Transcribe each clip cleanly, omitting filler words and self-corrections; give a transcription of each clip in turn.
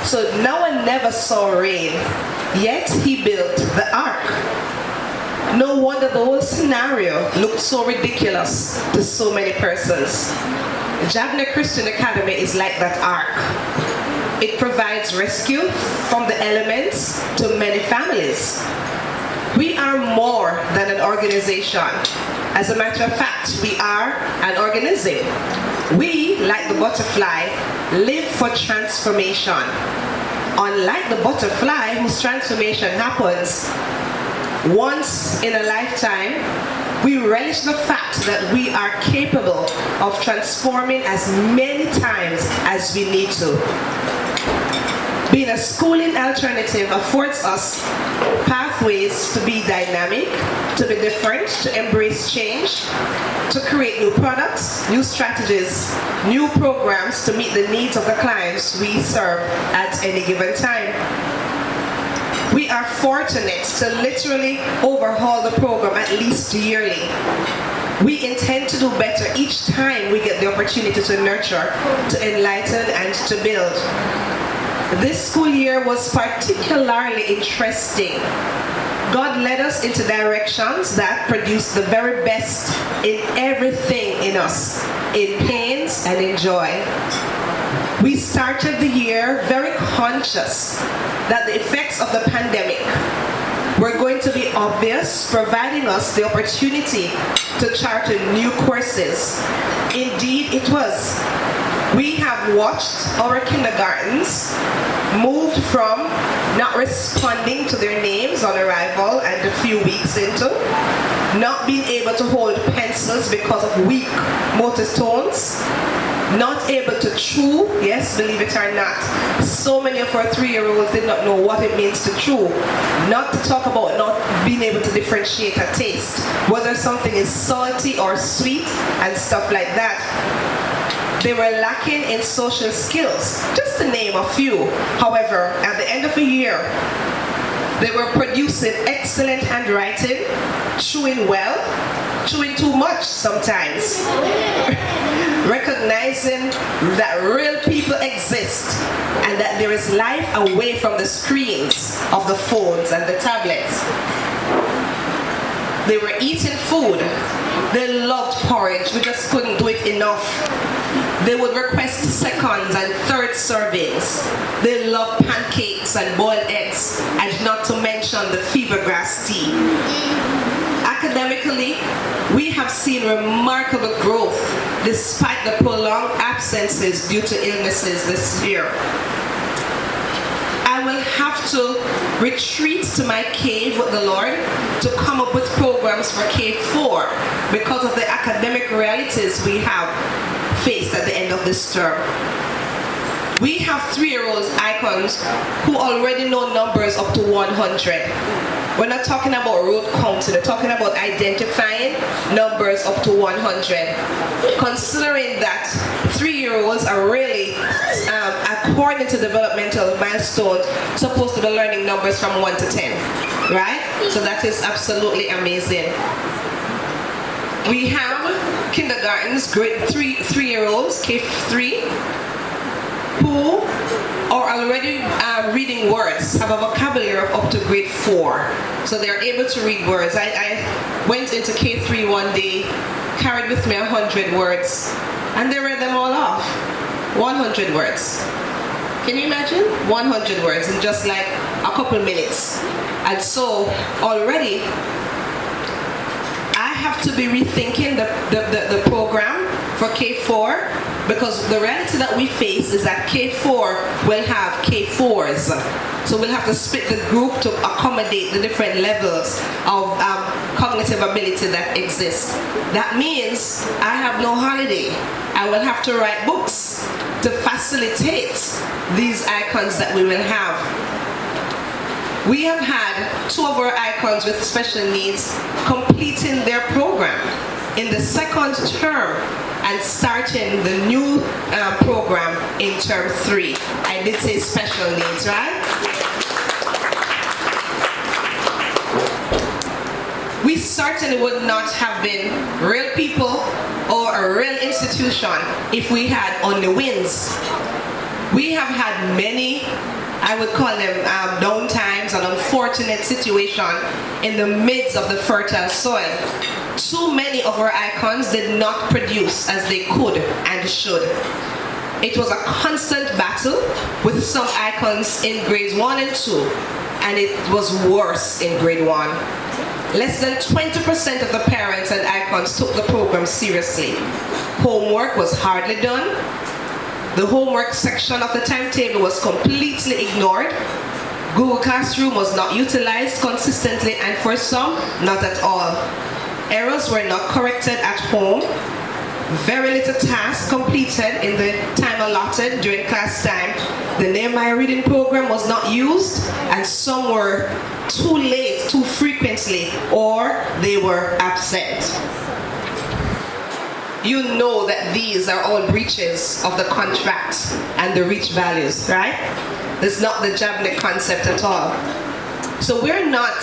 So Noah never saw rain, yet he built the ark. No wonder the whole scenario looked so ridiculous to so many persons. Jabneh Christian Academy is like that ark. It provides rescue from the elements to many families. We are more than an organization. As a matter of fact, we are an organism. We, like the butterfly, live for transformation. Unlike the butterfly, whose transformation happens once in a lifetime, we relish the fact that we are capable of transforming as many times as we need to. Being a schooling alternative affords us pathways to be dynamic, to be different, to embrace change, to create new products, new strategies, new programs to meet the needs of the clients we serve at any given time. We are fortunate to literally overhaul the program at least yearly. We intend to do better each time we get the opportunity to nurture, to enlighten, and to build. This school year was particularly interesting. God led us into directions that produced the very best in everything in us, in pains and in joy. We started the year very conscious that the effects of the pandemic were going to be obvious, providing us the opportunity to chart new courses. Indeed, it was. We have watched our kindergartens moved from not responding to their names on arrival and a few weeks into, not being able to hold pencils because of weak motor tones, not able to chew, yes, believe it or not. So many of our 3-year-olds did not know what it means to chew. Not to talk about not being able to differentiate a taste, whether something is salty or sweet and stuff like that. They were lacking in social skills, just to name a few. However, at the end of the year, they were producing excellent handwriting, chewing well, chewing too much sometimes, recognizing that real people exist and that there is life away from the screens of the phones and the tablets. They were eating food. They loved porridge. We just couldn't do it enough. They would request seconds and third servings. They loved pancakes and boiled eggs, and not to mention the fever grass tea. Academically, we have seen remarkable growth despite the prolonged absences due to illnesses this year. I will have to retreat to my cave with the Lord to come up with programs for K4 because of the academic realities we have faced at the end of this term. We have 3-year-olds icons who already know numbers up to 100. We're not talking about road counting, we're talking about identifying numbers up to 100. Considering that 3-year-olds are really, according to developmental milestones, supposed to be learning numbers from 1 to 10, right? So that is absolutely amazing. We have kindergartens, grade 3-year-olds, K3, who are already reading words, have a vocabulary of up to grade 4. So they're able to read words. I went into K3 one day, carried with me 100 words, and they read them all off. 100 words. Can you imagine? 100 words in just like a couple minutes. And so already, I have to be rethinking the program for K4, because the reality that we face is that K4 will have K4s. So we'll have to split the group to accommodate the different levels of cognitive ability that exist. That means I have no holiday. I will have to write books to facilitate these icons that we will have. We have had 2 of our icons with special needs completing their program in the 2nd term and starting the new program in term 3. I did say special needs, right? We certainly would not have been real people or a real institution if we had only wins. We have had many, I would call them down times, an unfortunate situation in the midst of the fertile soil. Too many of our icons did not produce as they could and should. It was a constant battle with some icons in grades 1 and 2, and it was worse in grade 1. Less than 20% of the parents and icons took the program seriously. Homework was hardly done. The homework section of the timetable was completely ignored. Google Classroom was not utilized consistently, and for some, not at all. Errors were not corrected at home. Very little tasks completed in the time allotted during class time. The Nehemiah reading program was not used, and some were too late, too frequently, or they were absent. You know that these are all breaches of the contract and the reach values, right? It's not the Jabneh concept at all. So we're not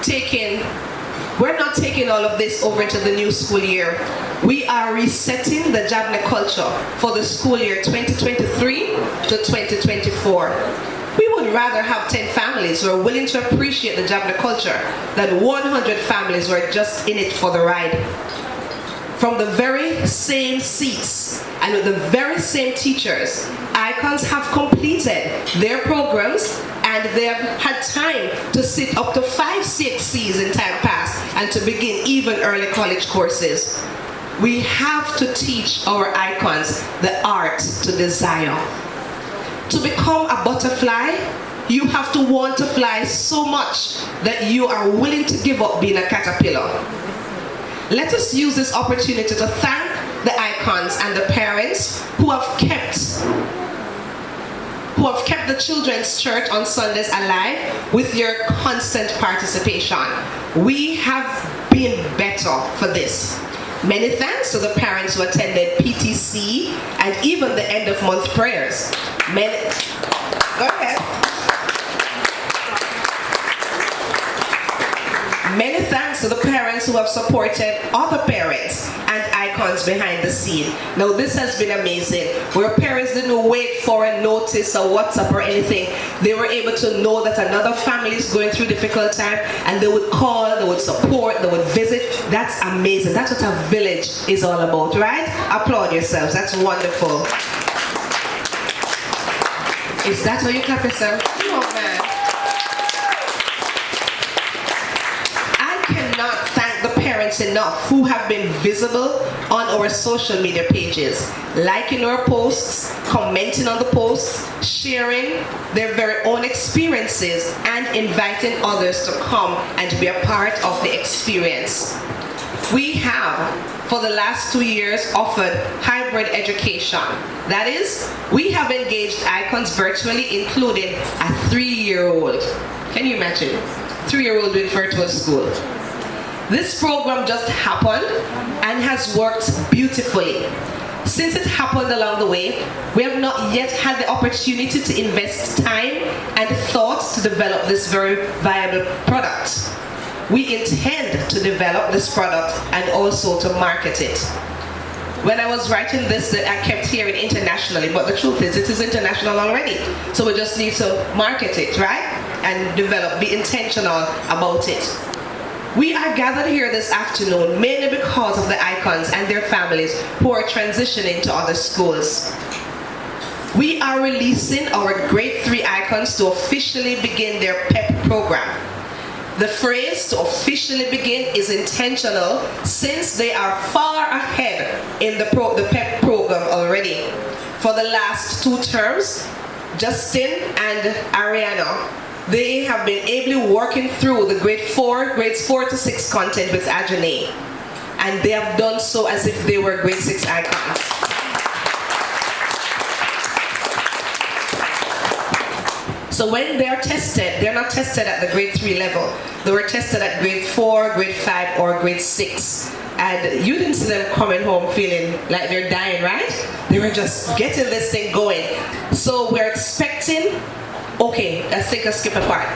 taking all of this over into the new school year. We are resetting the Jabneh culture for the school year 2023 to 2024. We would rather have 10 families who are willing to appreciate the Jabneh culture than 100 families who are just in it for the ride. From the very same seats and with the very same teachers, icons have completed their programs, and they have had time to sit up to 5 CXCs in time past and to begin even early college courses. We have to teach our icons the art to desire. To become a butterfly, you have to want to fly so much that you are willing to give up being a caterpillar. Let us use this opportunity to thank the icons and the parents who have kept the children's church on Sundays alive with your constant participation. We have been better for this. Many thanks to the parents who attended PTC and even the end of month prayers. Go ahead. Many thanks to the parents who have supported other parents and icons behind the scene. Now this has been amazing, where parents didn't wait for a notice or WhatsApp or anything. They were able to know that another family is going through a difficult time, and they would call, they would support, they would visit. That's amazing. That's what a village is all about, right? Applaud yourselves. That's wonderful. Is that how you clap yourself? Come on, man. Cannot thank the parents enough who have been visible on our social media pages, liking our posts, commenting on the posts, sharing their very own experiences, and inviting others to come and be a part of the experience. We have, for the last 2 years, offered hybrid education. That is, we have engaged icons virtually, including a 3-year-old. Can you imagine? 3-year-old in virtual school. This program just happened and has worked beautifully. Since it happened along the way, we have not yet had the opportunity to invest time and thought to develop this very viable product. We intend to develop this product and also to market it. When I was writing this, I kept hearing internationally, but the truth is it is international already. So we just need to market it, right? And develop, be intentional about it. We are gathered here this afternoon mainly because of the icons and their families who are transitioning to other schools. We are releasing our grade 3 icons to officially begin their PEP program. The phrase "to officially begin" is intentional since they are far ahead in the PEP program already. For the last 2 terms, Justin and Ariana, they have been ably working through the grades 4 to 6 content with Jabneh, and they have done so as if they were grade 6 icons. So when they're tested, they're not tested at the grade 3 level. They were tested at grade 4, grade 5, or grade 6. And you didn't see them coming home feeling like they're dying, right? They were just getting this thing going. So we're expecting. Okay, let's take a skip apart.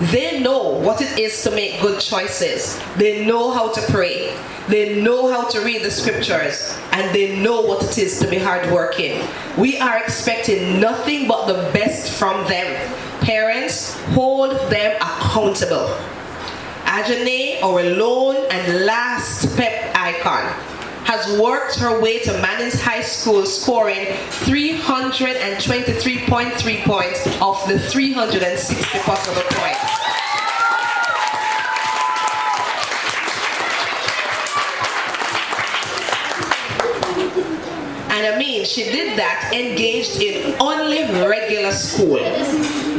They know what it is to make good choices. They know how to pray. They know how to read the scriptures. And they know what it is to be hardworking. We are expecting nothing but the best from them. Parents, hold them accountable. Jabneh, our lone and last PEP icon, has worked her way to Manning's High School, scoring 323.3 points of the 360 possible points. And I mean, she did that engaged in only regular school.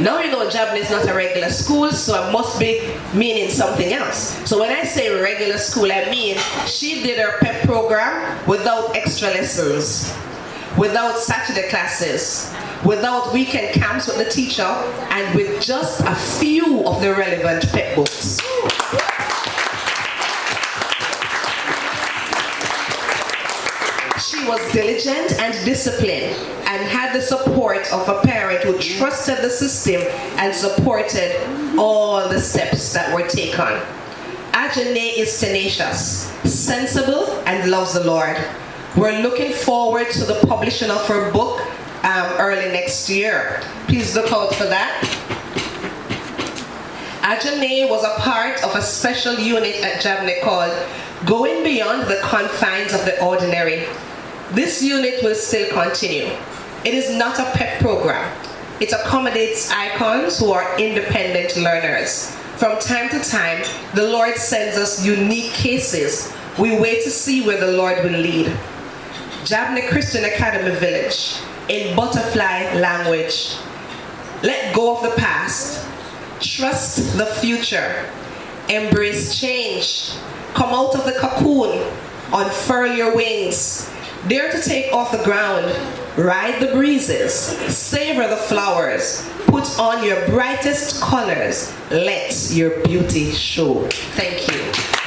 Now you know Jabneh is not a regular school, so I must be meaning something else. So when I say regular school, I mean she did her PEP program without extra lessons, without Saturday classes, without weekend camps with the teacher, and with just a few of the relevant PEP books. She was diligent and disciplined and had the support of a parent who trusted the system and supported all the steps that were taken. Jabneh is tenacious, sensible, and loves the Lord. We're looking forward to the publishing of her book early next year. Please look out for that. Jabneh was a part of a special unit at Jabneh called Going Beyond the Confines of the Ordinary. This unit will still continue. It is not a PEP program. It accommodates icons who are independent learners. From time to time, the Lord sends us unique cases. We wait to see where the Lord will lead. Jabneh Christian Academy Village, in butterfly language. Let go of the past. Trust the future. Embrace change. Come out of the cocoon. Unfurl your wings. Dare to take off the ground. Ride the breezes. Savor the flowers. Put on your brightest colors. Let your beauty show. Thank you.